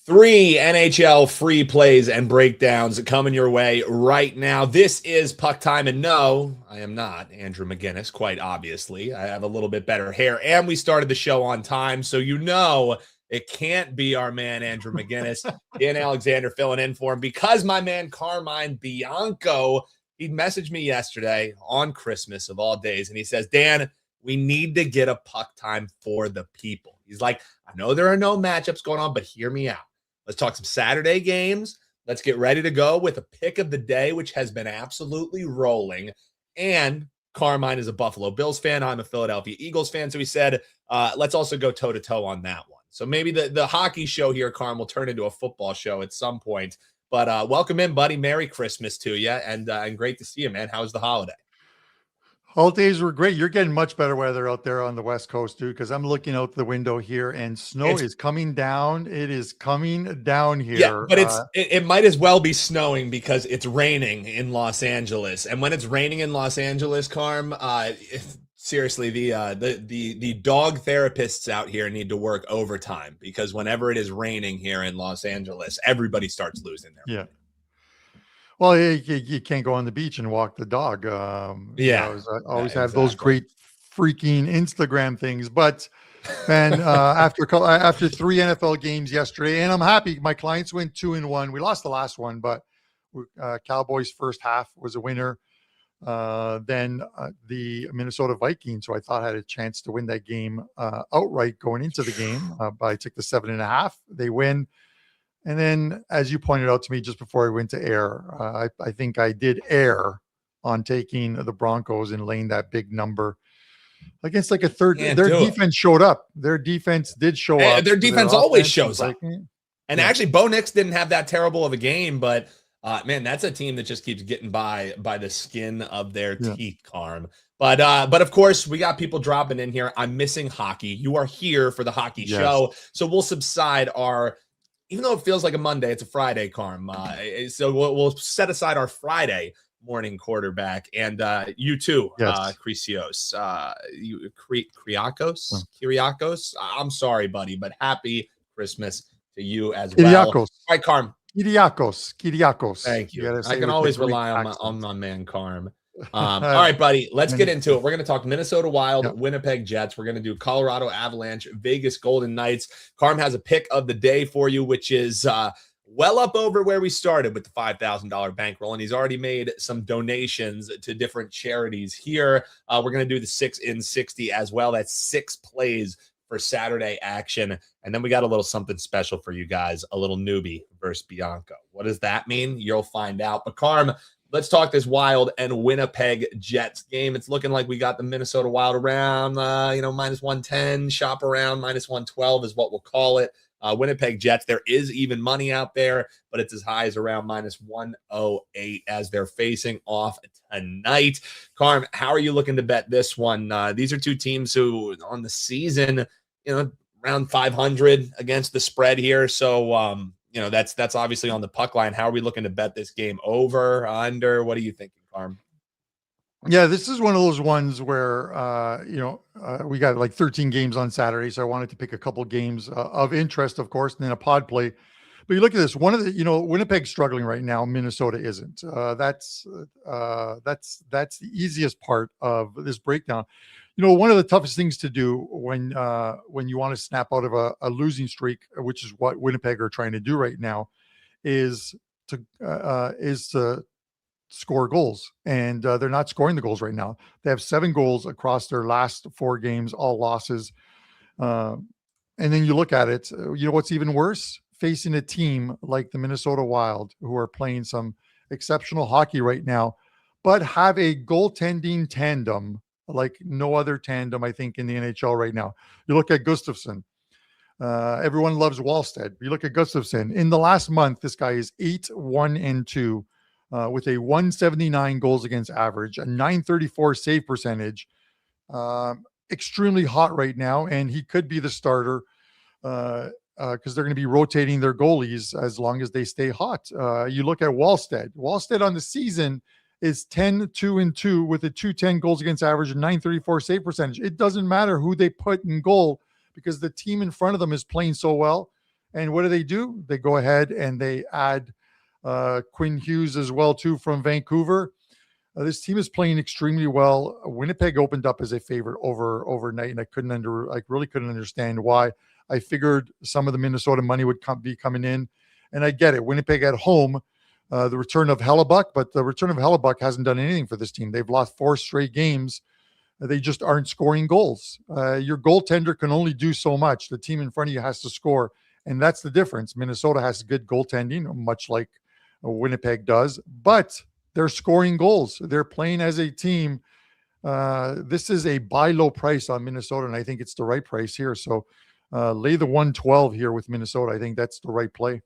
3 NHL free plays and breakdowns coming your way right now. This is Puck Time, and no, I am not Andrew McInnis, quite obviously. I have a little bit better hair, and we started the show on time, so you know it can't be our man Andrew McInnis. Dan Alexander filling in for him because my man Carmine Bianco, he messaged me yesterday on Christmas of all days, and he says, Dan, we need to get a Puck Time for the people. He's like, I know there are no matchups going on, but hear me out. Let's talk some Saturday games. Let's get ready to go with a pick of the day, which has been absolutely rolling. And Carmine is a Buffalo Bills fan. I'm a Philadelphia Eagles fan. So he said, let's also go toe-to-toe on that one. So maybe the hockey show here, Carm, will turn into a football show at some point. But welcome in, buddy. Merry Christmas to you. And great to see you, man. How was the holiday? Holidays were great. You're getting much better weather out there on the West Coast, too, because I'm looking out the window here and snow is coming down. It is coming down here. Yeah, but it might as well be snowing because it's raining in Los Angeles. And when it's raining in Los Angeles, Carm, seriously, the dog therapists out here need to work overtime because whenever it is raining here in Los Angeles, everybody starts losing their mind. Well, you can't go on the beach and walk the dog. I always have those great freaking Instagram things. But, man, after 3 NFL games yesterday, and I'm happy my clients went 2-1. We lost the last one, but Cowboys first half was a winner. Then the Minnesota Vikings, who I thought had a chance to win that game outright going into the game, but I took the 7.5. They win. And then, as you pointed out to me just before I went to air, I think I did err on taking the Broncos and laying that big number against like a third. Their defense showed up. Their defense did show up. Their defense always shows up. And actually, Bo Nix didn't have that terrible of a game, but man, that's a team that just keeps getting by the skin of their teeth, Carm. But of course, we got people dropping in here. I'm missing hockey. You are here for the hockey show, so we'll subside our. Even though it feels like a Monday, it's a Friday, Carm. So we'll set aside our Friday morning quarterback. And you too, Krisios. Kyriakos. I'm sorry, buddy, but happy Christmas to you as well. All right, Carm. Kyriakos. Thank you. I can always rely on my man, Carm. All right, buddy, let's get into it. We're going to talk Minnesota Wild, Winnipeg Jets. We're going to do Colorado Avalanche, Vegas Golden Knights. Carm has a pick of the day for you, which is well up over where we started with the $5,000 bankroll, and he's already made some donations to different charities here. We're going to do the 6 in 60 as well. That's 6 plays for Saturday action. And then we got a little something special for you guys, a little Neuby versus Bianco. What does that mean? You'll find out. But Carm, let's talk this Wild and Winnipeg Jets game. It's looking like we got the Minnesota Wild around, minus 110, shop around minus 112 is what we'll call it. Winnipeg Jets, there is even money out there, but it's as high as around minus 108 as they're facing off tonight. Carm, how are you looking to bet this one? These are two teams who on the season, around 500 against the spread here. So, that's obviously on the puck line. How are we looking to bet this game? Over, under? What are you thinking, Carm? Yeah, this is one of those ones where, we got like 13 games on Saturday. So I wanted to pick a couple games of interest, of course, and then a pod play. But you look at this, one of the, Winnipeg's struggling right now. Minnesota isn't. That's the easiest part of this breakdown. One of the toughest things to do when you want to snap out of a losing streak, which is what Winnipeg are trying to do right now, is to score goals. And they're not scoring the goals right now. They have 7 goals across their last 4 games, all losses. And then you look at it, what's even worse? Facing a team like the Minnesota Wild, who are playing some exceptional hockey right now, but have a goaltending tandem like no other tandem, I think, in the NHL right now. You look at Gustafsson. Everyone loves Wallstead. You look at Gustafsson. In the last month, this guy is 8-1-2 with a 179 goals against average, a 934 save percentage. Extremely hot right now, and he could be the starter because they're going to be rotating their goalies as long as they stay hot. You look at Wallstead. Wallstead on the season is 10-2-2 with a 210 goals against average and 934 save percentage. It doesn't matter who they put in goal because the team in front of them is playing so well. And what do? They go ahead and they add Quinn Hughes as well too from Vancouver. This team is playing extremely well. Winnipeg opened up as a favorite overnight, and I really couldn't understand why. I figured some of the Minnesota money would be coming in, and I get it. Winnipeg at home, the return of Hellebuck, but the return of Hellebuck hasn't done anything for this team. They've lost 4 straight games. They just aren't scoring goals. Your goaltender can only do so much. The team in front of you has to score, and that's the difference. Minnesota has good goaltending, much like Winnipeg does, but they're scoring goals. They're playing as a team. This is a buy low price on Minnesota, and I think it's the right price here. So lay the 112 here with Minnesota. I think that's the right play.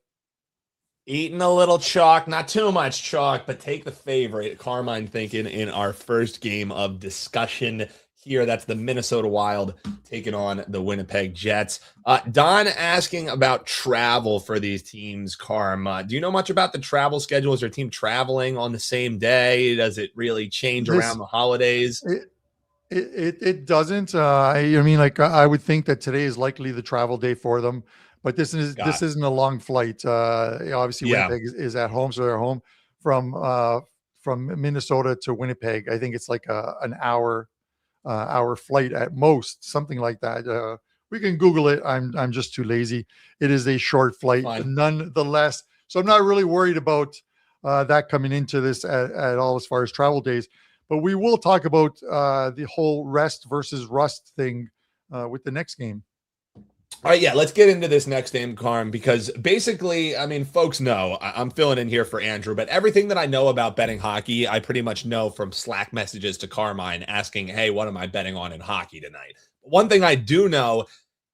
Eating a little chalk, not too much chalk, but take the favorite. Carmine thinking in our first game of discussion here. That's the Minnesota Wild taking on the Winnipeg Jets. Don asking about travel for these teams, Carm. Do you know much about the travel schedule? Is your team traveling on the same day? Does it really change around the holidays? It doesn't. I mean, like I would think that today is likely the travel day for them, but this isn't a long flight. Obviously, Winnipeg is at home, so they're home from Minnesota to Winnipeg. I think it's like an hour flight at most, something like that. We can Google it. I'm just too lazy. It is a short flight, nonetheless. So I'm not really worried about that coming into this at all as far as travel days. But we will talk about the whole rest versus rust thing with the next game. All right, yeah, let's get into this next game, Carm, because basically, I mean, folks know I'm filling in here for Andrew, but everything that I know about betting hockey, I pretty much know from Slack messages to Carmine asking, hey, what am I betting on in hockey tonight? One thing I do know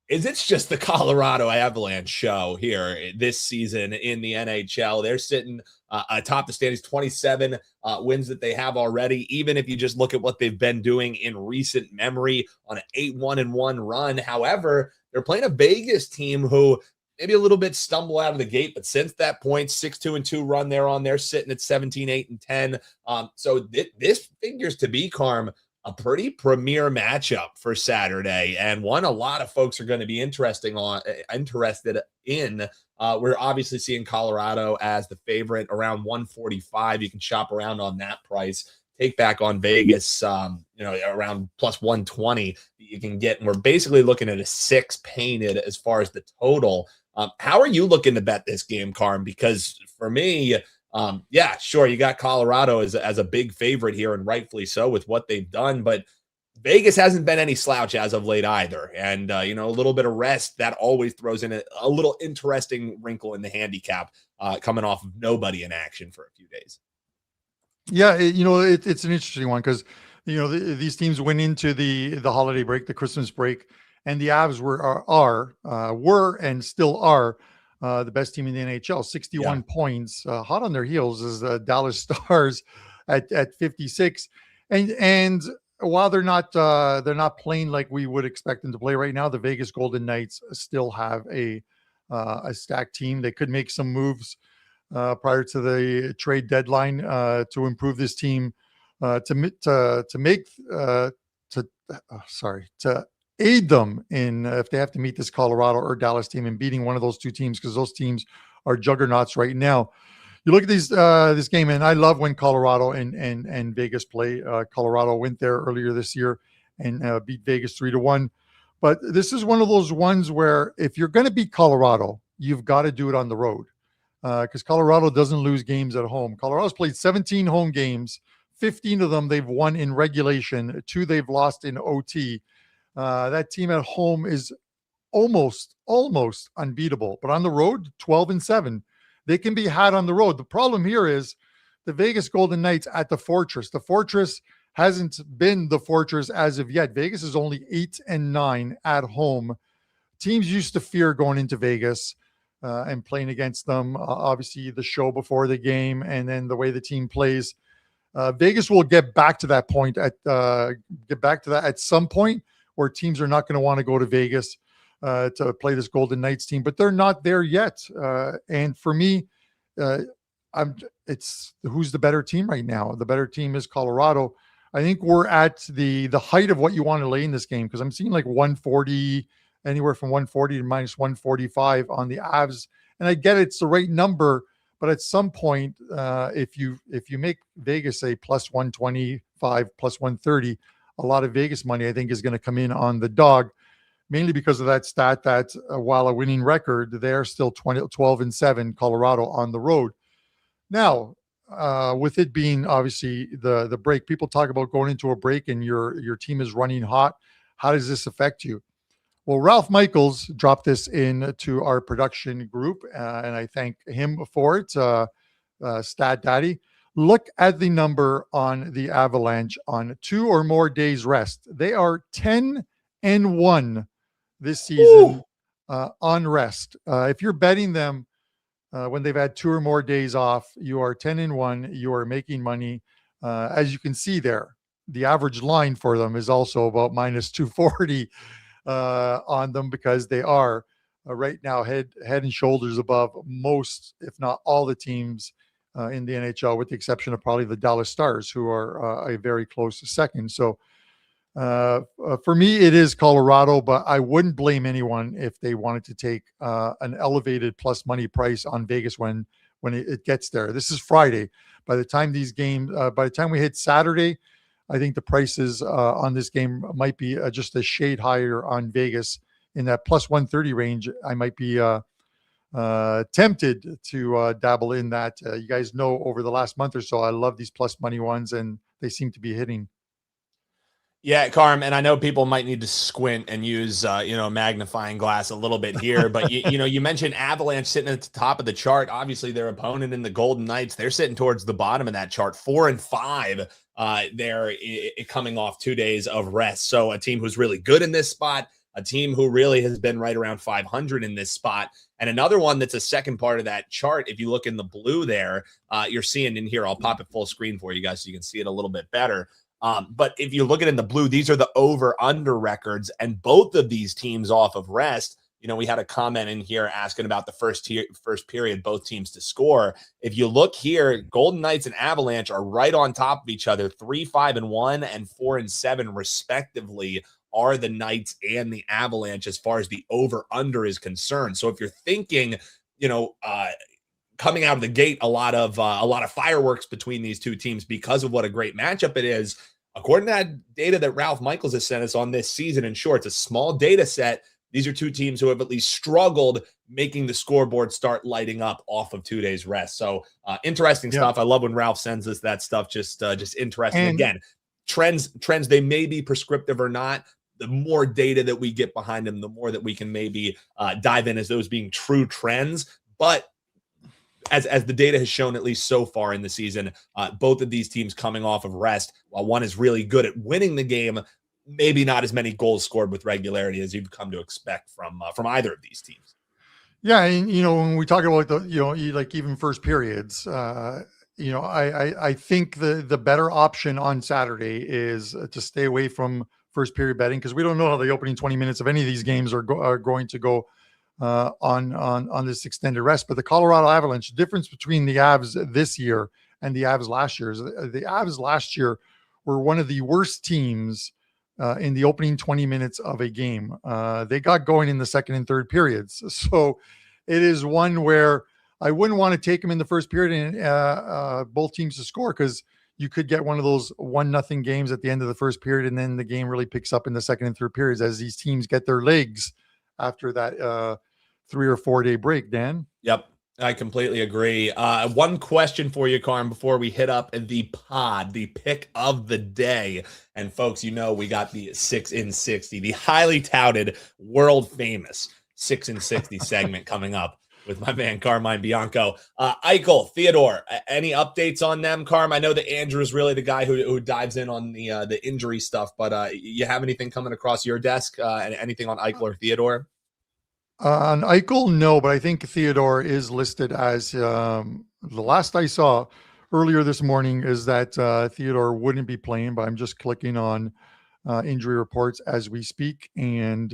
is it's just the Colorado Avalanche show here this season in the NHL. They're sitting atop the standings, 27 wins that they have already. Even if you just look at what they've been doing in recent memory on an 8-1-1 run. However, they're playing a Vegas team who maybe a little bit stumble out of the gate, but since that point, 6-2-2 run they're on. They're sitting at 17-8-10. So this figures to be, Carm, a pretty premier matchup for Saturday, and one a lot of folks are going to be interested in. We're obviously seeing Colorado as the favorite around 145. You can shop around on that price. Take back on Vegas, around plus 120 that you can get. And we're basically looking at a 6 painted as far as the total. How are you looking to bet this game, Carm? Because for me, yeah, sure, you got Colorado as a big favorite here, and rightfully so with what they've done. But Vegas hasn't been any slouch as of late either. And, a little bit of rest, that always throws in a little interesting wrinkle in the handicap coming off of nobody in action for a few days. Yeah, it's an interesting one because, these teams went into the holiday break, the Christmas break, and the Avs were and still are the best team in the NHL, 61 points, hot on their heels is the Dallas Stars at 56. And while they're not playing like we would expect them to play right now, the Vegas Golden Knights still have a stacked team. They could make some moves prior to the trade deadline to improve this team, to aid them in if they have to meet this Colorado or Dallas team and beating one of those two teams, because those teams are juggernauts right now. You look at this game, and I love when Colorado and Vegas play. Colorado went there earlier this year and beat Vegas 3-1. But this is one of those ones where if you're going to beat Colorado, you've got to do it on the road. Because Colorado doesn't lose games at home. Colorado's played 17 home games. 15 of them they've won in regulation. 2 they've lost in OT. That team at home is almost unbeatable. But on the road, 12-7. They can be had on the road. The problem here is the Vegas Golden Knights at the Fortress. The Fortress hasn't been the Fortress as of yet. Vegas is only 8-9 at home. Teams used to fear going into Vegas and playing against them. Obviously, the show before the game and then the way the team plays. Vegas will get back to that point at some point where teams are not going to want to go to Vegas to play this Golden Knights team, but they're not there yet. And for me, it's who's the better team right now. The better team is Colorado. I think we're at the height of what you want to lay in this game, because I'm seeing like 140 anywhere from 140 to minus 145 on the Avs. And I get it's the right number, but at some point, if you make Vegas a plus 125, plus 130, a lot of Vegas money, I think, is going to come in on the dog, mainly because of that stat that while a winning record, they're still 12-7, Colorado on the road. Now, with it being obviously the break, people talk about going into a break and your team is running hot. How does this affect you? Well, Ralph Michaels dropped this into our production group, and I thank him for it. Stat Daddy. Look at the number on the Avalanche on 2 or more days rest. They are 10-1 this season on rest. If you're betting them when they've had 2 or more days off, you are 10-1. You are making money. As you can see there, the average line for them is also about minus 240 on them, because they are right now head and shoulders above most, if not all, the teams in the NHL, with the exception of probably the Dallas Stars, who are a very close second. So for me, it is Colorado, but I wouldn't blame anyone if they wanted to take an elevated plus money price on Vegas when it gets there. This is Friday. By the time these games, by the time we hit Saturday, I think the prices on this game might be just a shade higher on Vegas in that plus 130 range. I might be tempted to dabble in that. You guys know over the last month or so, I love these plus money ones, and they seem to be hitting. Yeah, Carm, and I know people might need to squint and use, a magnifying glass a little bit here, but you mentioned Avalanche sitting at the top of the chart. Obviously, their opponent in the Golden Knights, they're sitting towards the bottom of that chart, 4-5. They're coming off 2 days of rest. So a team who's really good in this spot, a team who really has been right around 500 in this spot. And another one that's a second part of that chart, if you look in the blue there, you're seeing in here, I'll pop it full screen for you guys so you can see it a little bit better. But if you look at it in the blue, these are the over-under records, and both of these teams off of rest. We had a comment in here asking about the first period, both teams to score. If you look here, Golden Knights and Avalanche are right on top of each other, 3-5-1 and 4-7 respectively, are the Knights and the Avalanche as far as the over-under is concerned. So if you're thinking, coming out of the gate, a lot of fireworks between these two teams because of what a great matchup it is. According to that data that Ralph Michaels has sent us on this season, and sure, it's a small data set, these are two teams who have at least struggled making the scoreboard start lighting up off of 2 days rest. So interesting stuff. I love when Ralph sends us that stuff. Just interesting. And again, trends, they may be prescriptive or not. The more data that we get behind them, the more that we can maybe dive in as those being true trends. But as the data has shown, at least so far in the season, both of these teams coming off of rest, while one is really good at winning the game, maybe not as many goals scored with regularity as you've come to expect from either of these teams. Yeah, and when we talk about like even first periods, I think the better option on Saturday is to stay away from first period betting, because we don't know how the opening 20 minutes of any of these games are going to go on this extended rest. But the Colorado Avalanche, difference between the Avs this year and the Avs last year is the Avs last year were one of the worst teams in the opening 20 minutes of a game. They got going in the second and third periods. So it is one where I wouldn't want to take them in the first period and both teams to score, because you could get one of those 1-0 games at the end of the first period, and then the game really picks up in the second and third periods as these teams get their legs after that 3 or 4 day break. Dan? Yep, I completely agree. One question for you, Carm, before we hit up the pod, the pick of the day. And folks, we got the 6 in 60, the highly touted, world famous 6 in 60 segment coming up with my man Carmine Bianco. Eichel, Theodore, any updates on them, Carm? I know that Andrew is really the guy who dives in on the injury stuff, but you have anything coming across your desk? And anything on Eichel or Theodore? On Eichel, no, but I think Theodore is listed as the last I saw earlier this morning is that Theodore wouldn't be playing, but I'm just clicking on injury reports as we speak. And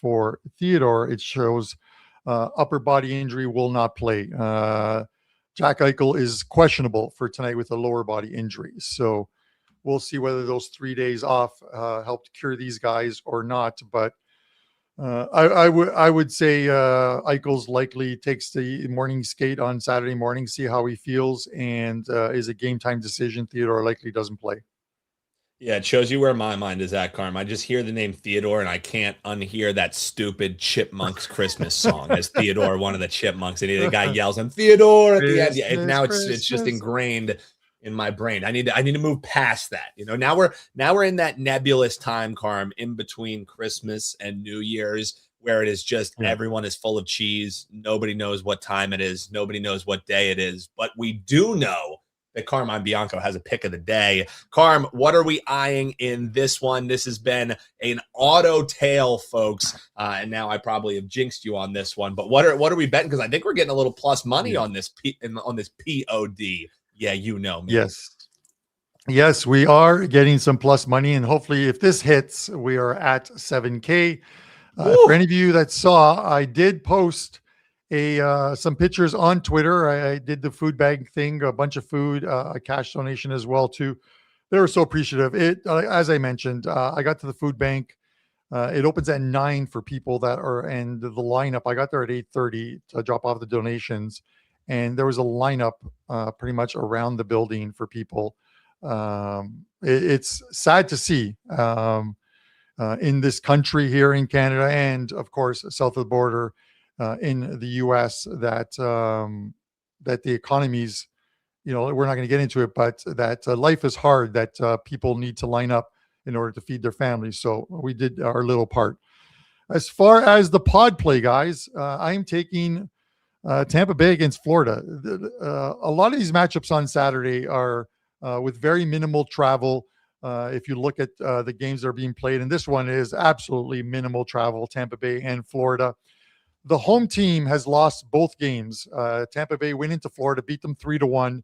for Theodore, it shows upper body injury, will not play. Jack Eichel is questionable for tonight with a lower body injury. So we'll see whether those 3 days off helped cure these guys or not. But I would say Eichel's likely takes the morning skate on Saturday morning, see how he feels, and is a game time decision. Theodore likely doesn't play. Yeah, it shows you where my mind is at, Carm. I just hear the name Theodore, and I can't unhear that stupid Chipmunks Christmas song as Theodore, one of the Chipmunks, and the guy yells, "I'm Theodore" at the end. Yeah, now it's just ingrained in my brain. I need to move past that. Now we're in that nebulous time, Carm, in between Christmas and New Year's, where it is just everyone is full of cheese. Nobody knows what time it is. Nobody knows what day it is. But we do know that Carmine Bianco has a pick of the day. Carm, what are we eyeing in this one? This has been an auto tail, folks. And now I probably have jinxed you on this one. But what are we betting? Because I think we're getting a little plus money on this POD. Yeah, man. Yes, we are getting some plus money. And hopefully if this hits, we are at 7K. For any of you that saw, I did post some pictures on Twitter. I did the food bag thing, a bunch of food, a cash donation as well too. They were so appreciative. As I mentioned, I got to the food bank. It opens at 9 for people that are, and the lineup, I got there at 8:30 to drop off the donations. And there was a lineup pretty much around the building for people. It's sad to see in this country here in Canada, and of course, south of the border, in the U.S. that the economies, we're not going to get into it, but that life is hard, that people need to line up in order to feed their families. So we did our little part. As far as the pod play, guys, I'm taking Tampa Bay against Florida. A lot of these matchups on Saturday are with very minimal travel. If you look at the games that are being played, and this one is absolutely minimal travel, Tampa Bay and Florida. The home team has lost both games. Tampa Bay went into Florida, beat them 3-1,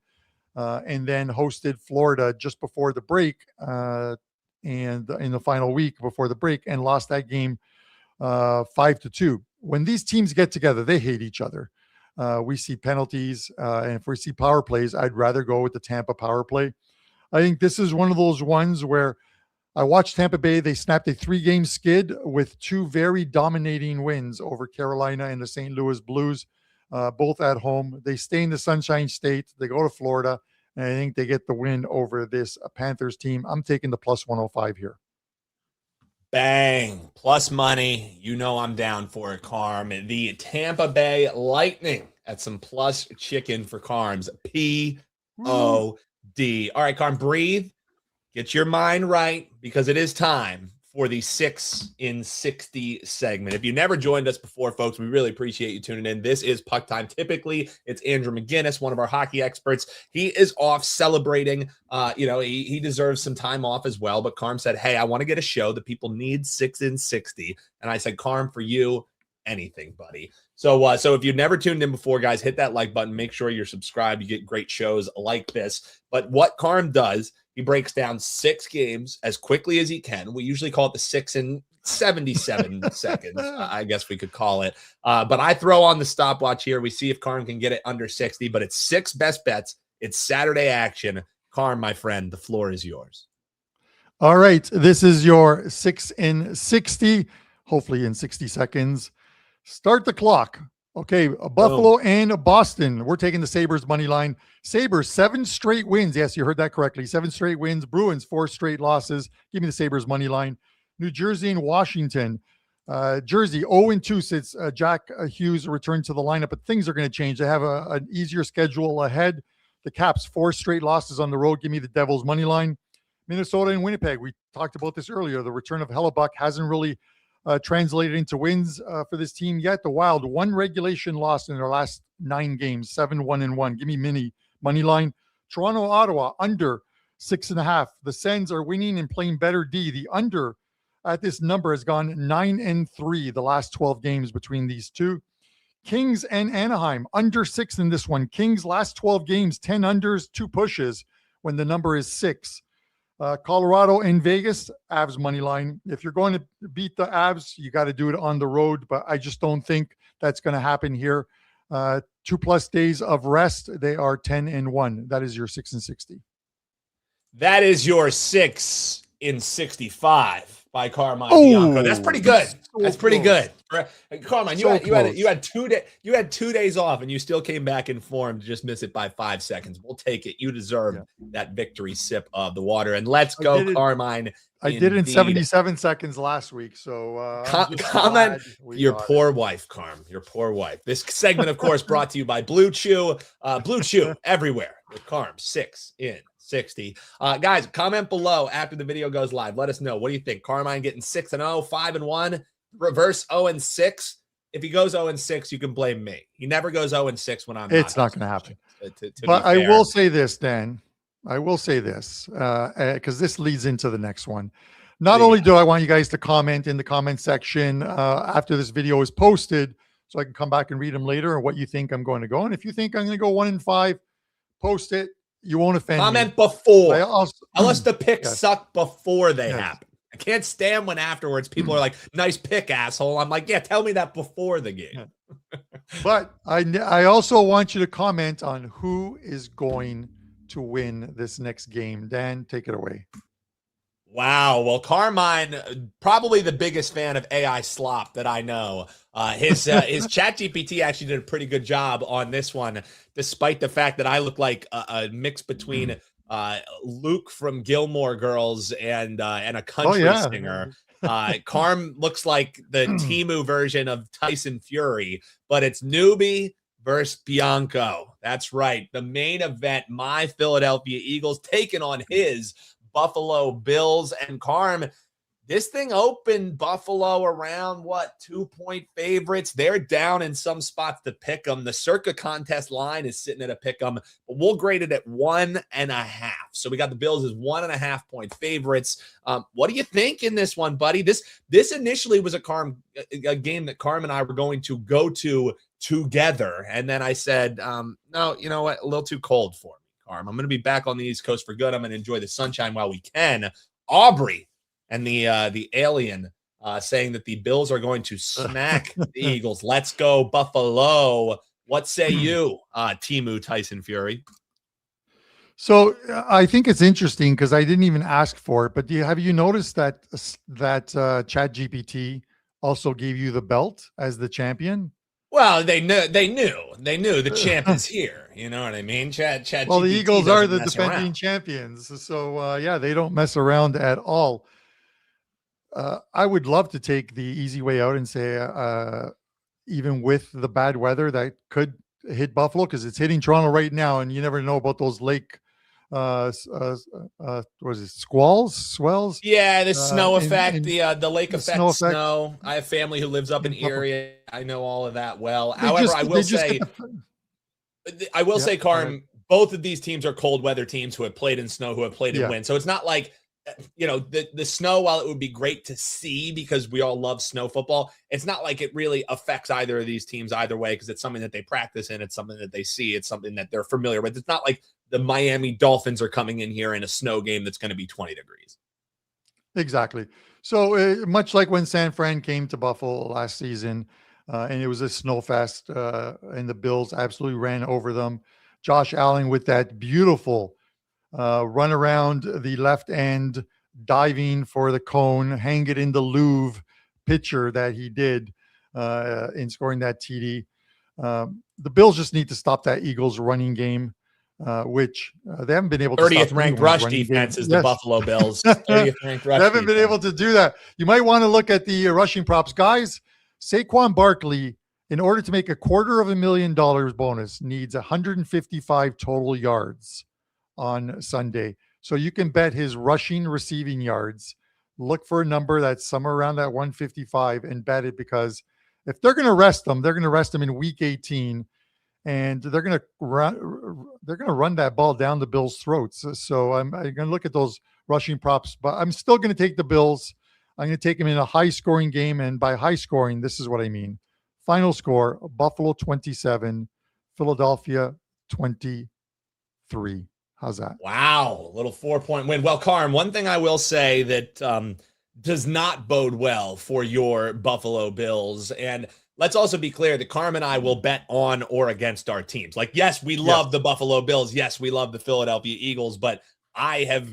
and then hosted Florida just before the break, and in the final week before the break, and lost that game 5-2. When these teams get together, they hate each other. We see penalties, and if we see power plays, I'd rather go with the Tampa power play. I think this is one of those ones where I watched Tampa Bay. They snapped a 3-game skid with 2 very dominating wins over Carolina and the St. Louis Blues, both at home. They stay in the Sunshine State. They go to Florida, and I think they get the win over this Panthers team. I'm taking the plus 105 here. Bang. Plus money. I'm down for it, Carm. The Tampa Bay Lightning at some plus chicken for Carm's POD. All right, Carm, breathe. Get your mind right, because it is time for the 6 in 60 segment. If you never joined us before, folks, we really appreciate you tuning in. This is Puck Time. Typically, it's Andrew McInnis, one of our hockey experts. He is off celebrating. He deserves some time off as well. But Carm said, hey, I want to get a show that people need 6 in 60. And I said, Carm, for you, anything, buddy. So if you've never tuned in before, guys, hit that like button. Make sure you're subscribed. You get great shows like this. But what Carm does, he breaks down 6 games as quickly as he can. We usually call it the 6 in 77 seconds, I guess we could call it. But I throw on the stopwatch here. We see if Carm can get it under 60, but it's 6 best bets. It's Saturday action. Carm, my friend, the floor is yours. All right. This is your 6 in 60, hopefully in 60 seconds. Start the clock. Okay, Buffalo and Boston. We're taking the Sabres money line. Sabres, 7 straight wins. Yes, you heard that correctly. 7 straight wins. Bruins, 4 straight losses. Give me the Sabres money line. New Jersey and Washington. Jersey, 0-2 since Jack Hughes returned to the lineup, but things are going to change. They have an easier schedule ahead. The Caps, 4 straight losses on the road. Give me the Devils money line. Minnesota and Winnipeg. We talked about this earlier. The return of Hellebuck hasn't really translated into wins for this team yet. The Wild, 1 regulation loss in their last 9 games, 7-1-1. Give me money line. Toronto, Ottawa, under 6.5. The Sens are winning and playing better D. The under at this number has gone 9-3 the last 12 games between these two. Kings and Anaheim, under 6 in this one. Kings last 12 games, 10 unders, 2 pushes when the number is 6. Colorado and Vegas, Avs money line. If you're going to beat the Avs, you got to do it on the road, but I just don't think that's going to happen here. 2+ days of rest. They are 10-1. That is your 6 in 60. That is your 6 in 65. by Carmine Bianco. That's Oh, pretty good. so That's pretty close. good. Carmine, So you had 2 days off, and you still came back in form to just miss it by 5 seconds. We'll take it. You deserve that victory sip of the water. And let's go, Carmine. I did it in 77 seconds last week. So comment your poor wife, Carm. Your poor wife. This segment, of course, brought to you by Blue Chew. Blue Chew everywhere with Carm 6 in 60. Guys, comment below after the video goes live. Let us know. What do you think? Carmine getting 6-0, 5-1, reverse 0-6. If he goes 0-6, you can blame me. He never goes 0-6 when I'm. It's not going to happen. But I will say this, Dan. I will say this because this leads into the next one. Not only do I want you guys to comment in the comment section after this video is posted, so I can come back and read them later, and what you think I'm going to go. And if you think I'm going to go 1-5, post it. You won't offend comment me. Before. Tell us the picks suck before they Yes. happen. I can't stand when afterwards people are like, nice pick, asshole. I'm like, yeah, tell me that before the game. But I also want you to comment on who is going to win this next game. Dan, take it away. Wow. Well, Carmine, probably the biggest fan of AI slop that I know. His ChatGPT actually did a pretty good job on this one, despite the fact that I look like a mix between Luke from Gilmore Girls and a country singer. Carm looks like the Temu version of Tyson Fury, but it's Neuby versus Bianco. That's right. The main event, my Philadelphia Eagles taking on his Buffalo Bills. And Carm, this thing opened Buffalo around 2-point favorites. They're down in some spots to pick them. The Circa contest line is sitting at a pick them, but we'll grade it at 1.5. So we got the Bills as 1.5-point favorites. What do you think in this one, buddy? This initially was a game that Carm and I were going to go to together. And then I said, no, you know what? A little too cold for me, Carm. I'm going to be back on the East Coast for good. I'm going to enjoy the sunshine while we can. Aubrey and the alien saying that the Bills are going to smack the Eagles. Let's go, Buffalo. What say you, Temu Tyson Fury? So I think it's interesting because I didn't even ask for it, but have you noticed that ChatGPT also gave you the belt as the champion? Well, they knew the champ is here. You know what I mean? Well, the Eagles are the defending champions. So yeah, they don't mess around at all. I would love to take the easy way out and say, even with the bad weather that could hit Buffalo, because it's hitting Toronto right now, and you never know about those lake, what is it, swells? Yeah, the snow effect, the lake effect, snow. Snow. I have family who lives up in Erie. I know all of that well. However, I will say, Carm, both of these teams are cold weather teams who have played in snow, who have played in wind. So it's not like, the snow, while it would be great to see because we all love snow football, it's not like it really affects either of these teams either way, because it's something that they practice in. It's something that they see. It's something that they're familiar with. It's not like the Miami Dolphins are coming in here in a snow game that's going to be 20 degrees. Exactly. So much like when San Fran came to Buffalo last season, and it was a snow fest, and the Bills absolutely ran over them. Josh Allen with that beautiful run around the left end, diving for the cone, hang it in the Louvre pitcher that he did in scoring that TD. The Bills just need to stop that Eagles running game, which they haven't been able to. 30th ranked rush defense is the Buffalo Bills. 30th ranked rush. They haven't been able to do that. You might want to look at the rushing props, guys. Saquon Barkley, in order to make $250,000 bonus, needs 155 total yards on Sunday. So you can bet his receiving yards. Look for a number that's somewhere around that 155 and bet it, because if they're going to rest them, they're going to rest them in week 18, and they're going to run that ball down the Bills' throats. So I'm going to look at those rushing props, but I'm still going to take the Bills. I'm going to take them in a high scoring game. And by high scoring, this is what I mean. Final score, Buffalo 27, Philadelphia 23. How's that? Wow. Little 4-point win. Well, Carm, one thing I will say that does not bode well for your Buffalo Bills. And let's also be clear that Carm and I will bet on or against our teams. Like, yes, we love the Buffalo Bills. Yes, we love the Philadelphia Eagles, but I have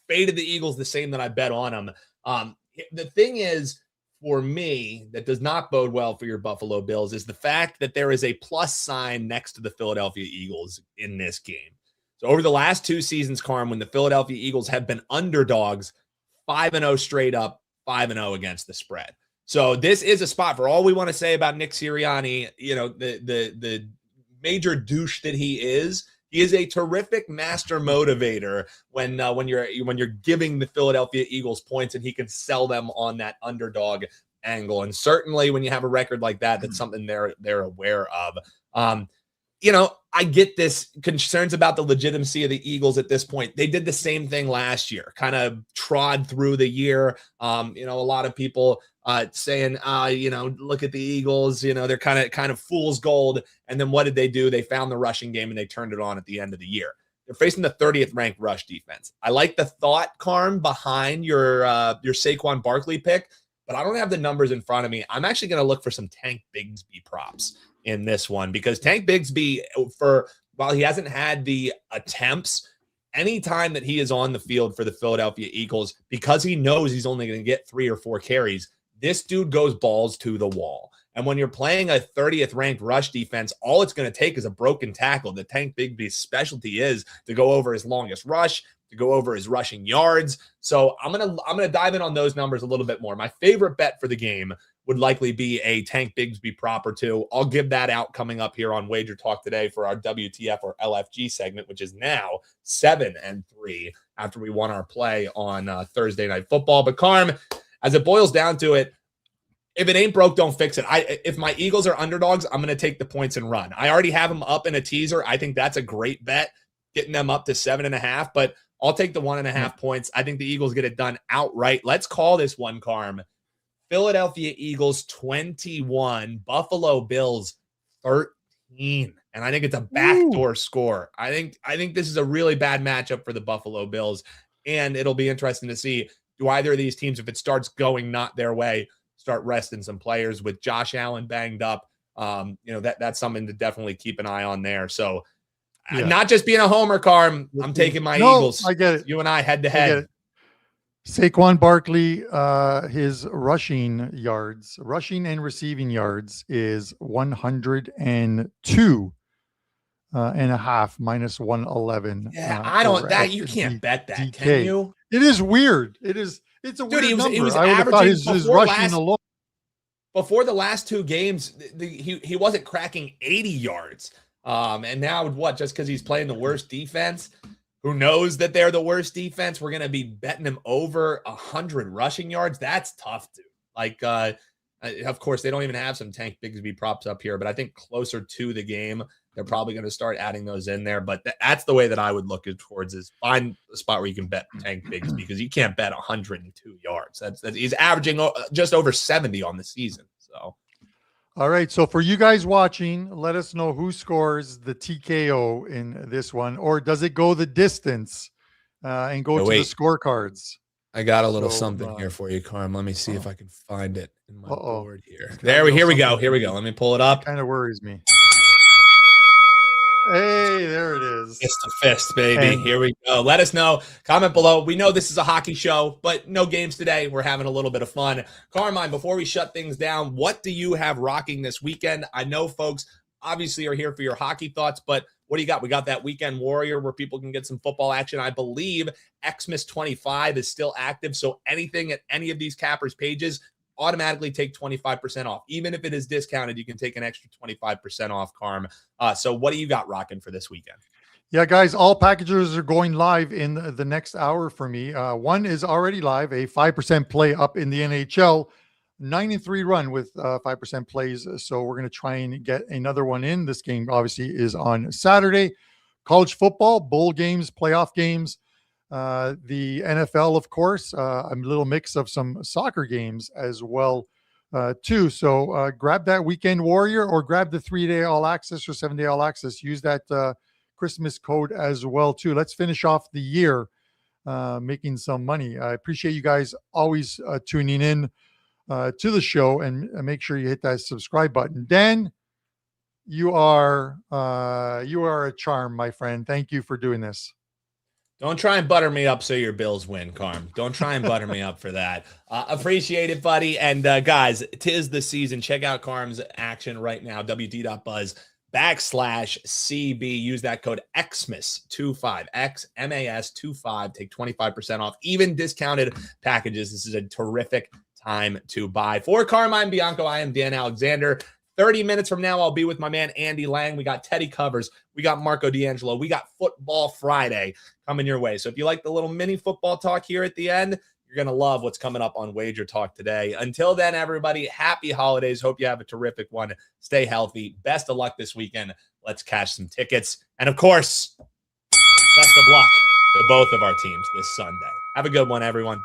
faded the Eagles the same that I bet on them. the thing is, for me, that does not bode well for your Buffalo Bills is the fact that there is a plus sign next to the Philadelphia Eagles in this game. So over the last 2 seasons, Carm, when the Philadelphia Eagles have been underdogs, 5-0 straight up, 5-0 against the spread. So this is a spot for all we want to say about Nick Sirianni, the major douche that he is. He is a terrific master motivator when you're giving the Philadelphia Eagles points, and he can sell them on that underdog angle. And certainly when you have a record like that, that's something they're aware of. I get this concerns about the legitimacy of the Eagles at this point. They did the same thing last year, kind of trod through the year. A lot of people saying, look at the Eagles, they're kind of fool's gold. And then what did they do? They found the rushing game and they turned it on at the end of the year. They're facing the 30th ranked rush defense. I like the thought, Carm, behind your Saquon Barkley pick, but I don't have the numbers in front of me. I'm actually going to look for some Tank Bigsby props in this one, because Tank Bigsby, while he hasn't had the attempts, anytime that he is on the field for the Philadelphia Eagles, because he knows he's only going to get 3 or 4 carries, this dude goes balls to the wall. And when you're playing a 30th ranked rush defense, all it's going to take is a broken tackle. The Tank Bigby's specialty is to go over his longest rush, to go over his rushing yards. So I'm gonna dive in on those numbers a little bit more. My favorite bet for the game would likely be a Tank Bigsby prop or two. I'll give that out coming up here on Wager Talk today for our WTF or LFG segment, which is now 7-3 after we won our play on Thursday Night Football. But Carm, as it boils down to it, if it ain't broke, don't fix it. If my Eagles are underdogs, I'm going to take the points and run. I already have them up in a teaser. I think that's a great bet, getting them up to 7.5, but I'll take the 1.5 points. I think the Eagles get it done outright. Let's call this one, Carm. Philadelphia Eagles 21, Buffalo Bills 13. And I think it's a backdoor score. I think this is a really bad matchup for the Buffalo Bills. And it'll be interesting to see, do either of these teams, if it starts going not their way, start resting some players? With Josh Allen banged up, that's something to definitely keep an eye on there. So not just being a homer, Carm, I'm taking my Eagles. I get it. You and I head to head. Saquon Barkley, his rushing and receiving yards is 102 and a half, minus 111. Yeah, you can't bet that, can you? It is weird. It's a weird number. He was I would have thought his rushing alone. Before the last 2 games, he wasn't cracking 80 yards. And now just because he's playing the worst defense, who knows that they're the worst defense, we're going to be betting him over 100 rushing yards. That's tough, dude. Of course, they don't even have some Tank Bigsby props up here, but I think closer to the game, they're probably going to start adding those in there. But that's the way that I would look towards, is find a spot where you can bet Tank Bigsby, because you can't bet 102 yards. He's averaging just over 70 on the season. So. All right. So for you guys watching, let us know who scores the TKO in this one, or does it go the distance and go to the scorecards? I got a little something here for you, Carm. Let me see if I can find it in my board here. Here we go. Let me pull it up. Kind of worries me. Hey, there it is. Fist to fist, baby. Here we go. Let us know. Comment below. We know this is a hockey show, but no games today. We're having a little bit of fun. Carmine, before we shut things down, what do you have rocking this weekend? I know folks obviously are here for your hockey thoughts, but what do you got? We got that Weekend Warrior where people can get some football action. I believe Xmas 25 is still active, so anything at any of these cappers pages, automatically take 25% off. Even if it is discounted, you can take an extra 25% off, Carm. So what do you got rocking for this weekend? Yeah, guys, all packages are going live in the next hour for me. One is already live, a 5% play up in the NHL, 9-3 run with 5% plays. So we're going to try and get another one in. This game obviously is on Saturday. College football, bowl games, playoff games. The NFL, of course, a little mix of some soccer games as well, too. So grab that Weekend Warrior, or grab the 3-day all access or 7-day all access. Use that Christmas code as well, too. Let's finish off the year making some money. I appreciate you guys always tuning in to the show, and make sure you hit that subscribe button. Dan, you are a charm, my friend. Thank you for doing this. Don't try and butter me up so your Bills win, Carm. Don't try and butter me up for that. Appreciate it, buddy. And guys, 'tis the season. Check out Carm's action right now. WD.buzz/CB. Use that code XMAS25, XMAS25. Take 25% off, even discounted packages. This is a terrific time to buy. For Carmine Bianco, I am Dan Alexander. 30 minutes from now, I'll be with my man Andy Lang. We got Teddy Covers. We got Marco D'Angelo. We got Football Friday coming your way. So if you like the little mini football talk here at the end, you're going to love what's coming up on Wager Talk today. Until then, everybody, happy holidays. Hope you have a terrific one. Stay healthy. Best of luck this weekend. Let's cash some tickets. And, of course, best of luck to both of our teams this Sunday. Have a good one, everyone.